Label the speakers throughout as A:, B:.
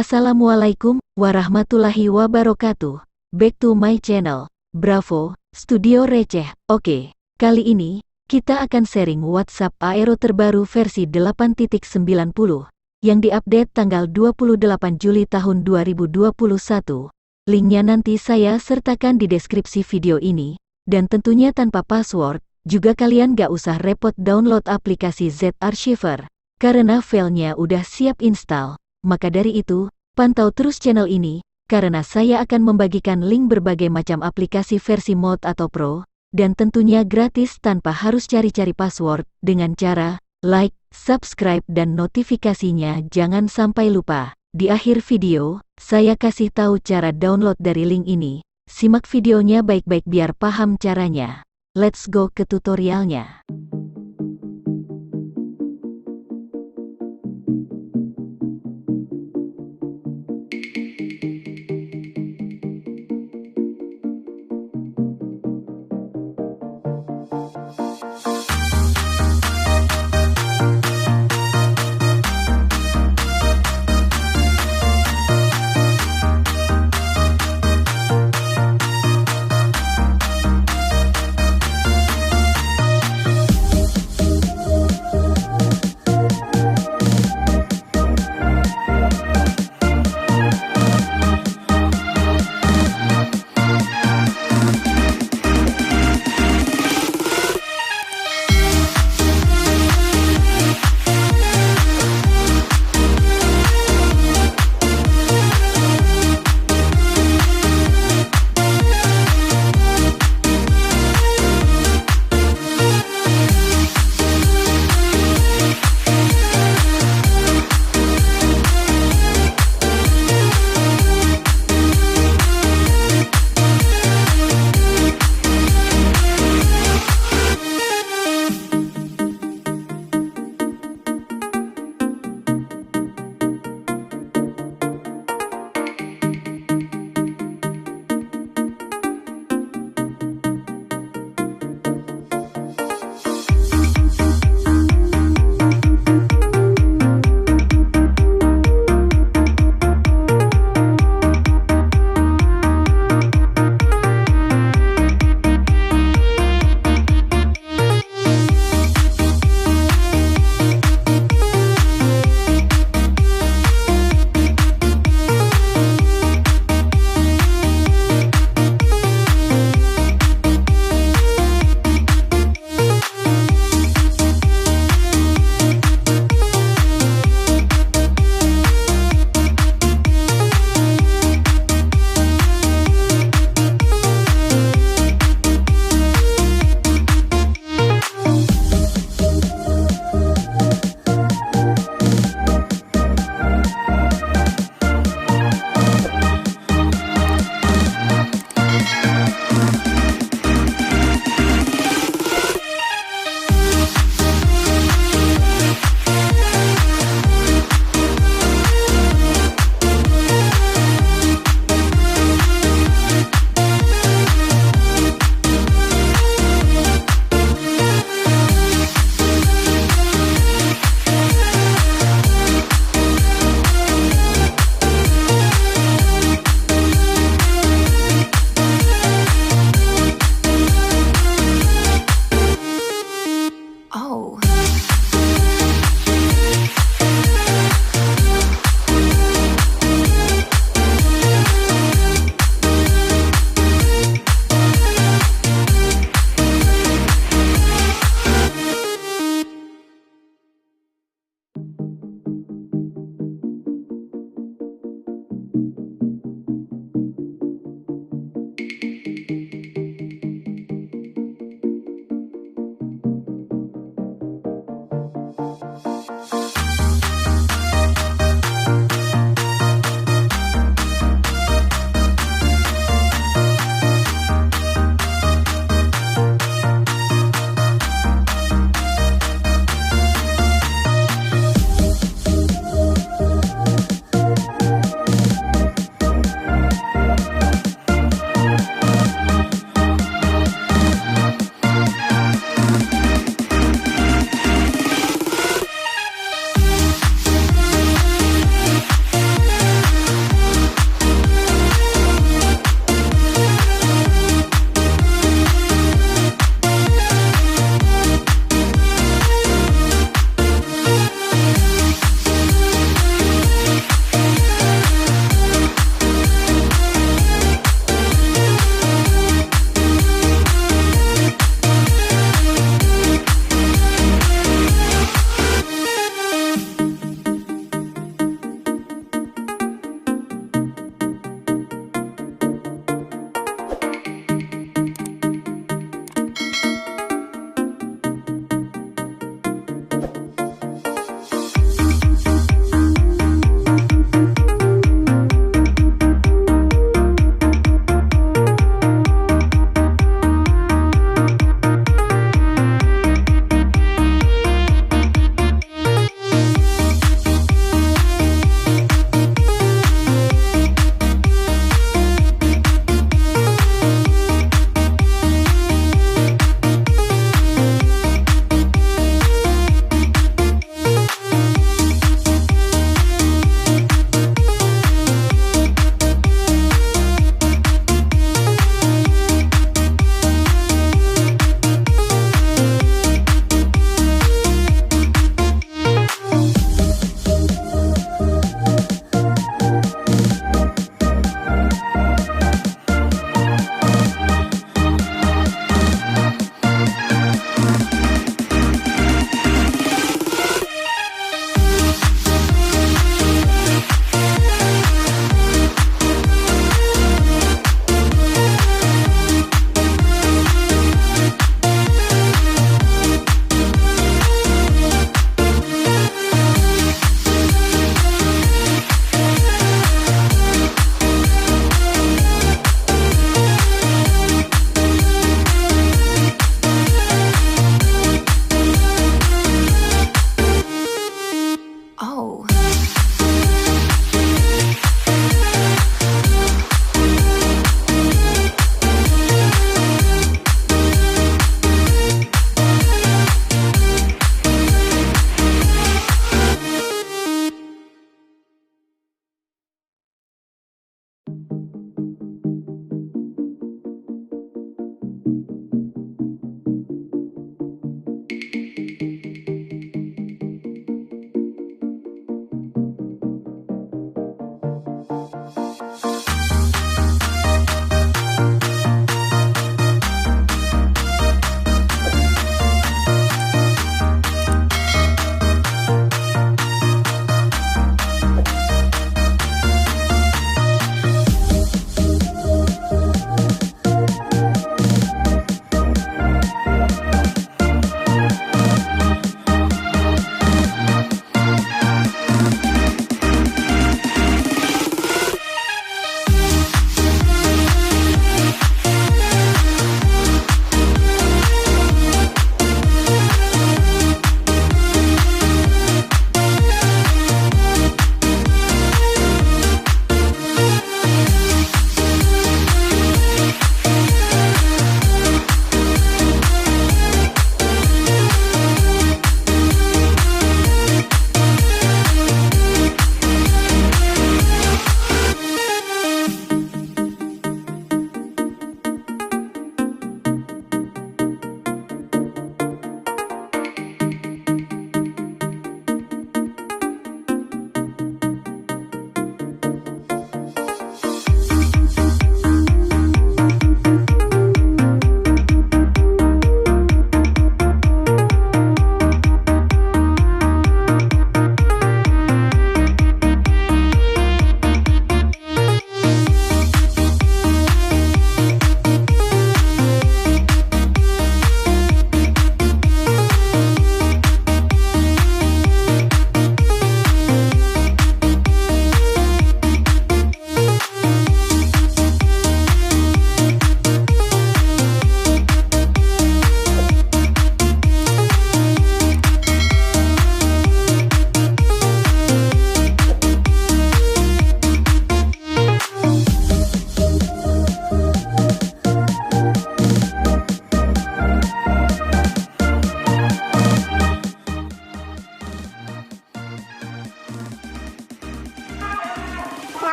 A: Assalamualaikum warahmatullahi wabarakatuh. Back to my channel. Bravo, Studio Receh. Oke, kali ini kita akan sharing WhatsApp Aero terbaru versi 8.90 yang diupdate tanggal 28 Juli tahun 2021. Linknya nanti saya sertakan di deskripsi video ini, dan tentunya tanpa password. Juga kalian gak usah repot download aplikasi Z Archiver, karena filenya udah siap install. Maka dari itu, pantau terus channel ini, karena saya akan membagikan link berbagai macam aplikasi versi mod atau pro, dan tentunya gratis tanpa harus cari-cari password, dengan cara like, subscribe dan notifikasinya jangan sampai lupa. Di akhir video, saya kasih tahu cara download dari link ini. Simak videonya baik-baik biar paham caranya. Let's go ke tutorialnya.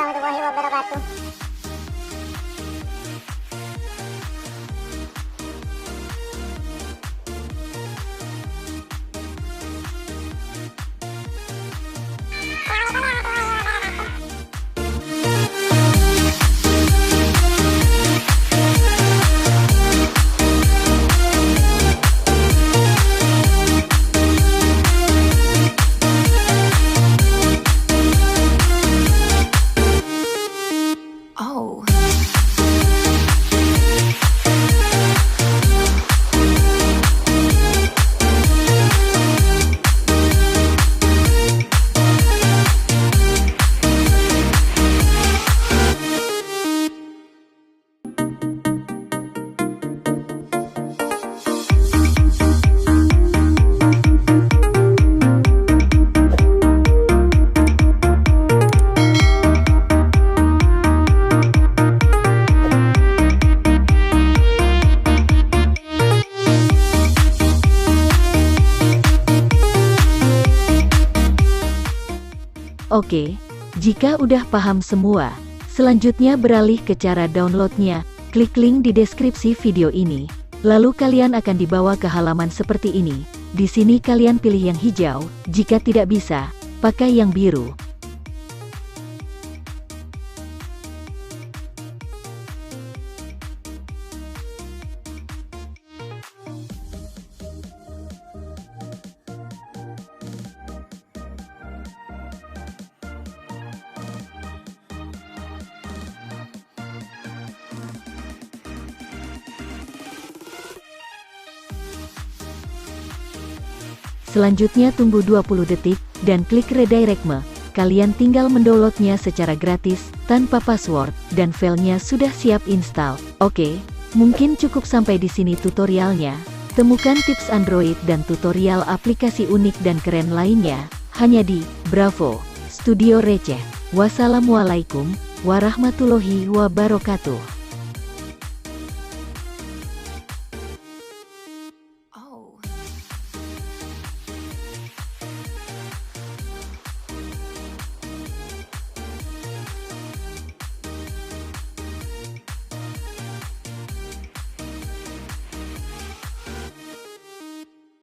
B: warahmatullahi wabarakatuh.
A: Oke, jika udah paham semua, selanjutnya beralih ke cara downloadnya. Klik link di deskripsi video ini. Lalu kalian akan dibawa ke halaman seperti ini. Di sini kalian pilih yang hijau, jika tidak bisa, pakai yang biru. Selanjutnya tunggu 20 detik, dan klik redirectme. Kalian tinggal mendownloadnya secara gratis, tanpa password, dan filenya sudah siap install. Oke, mungkin cukup sampai di sini tutorialnya. Temukan tips Android dan tutorial aplikasi unik dan keren lainnya, hanya di Bravo Studio Receh. Wassalamualaikum warahmatullahi wabarakatuh.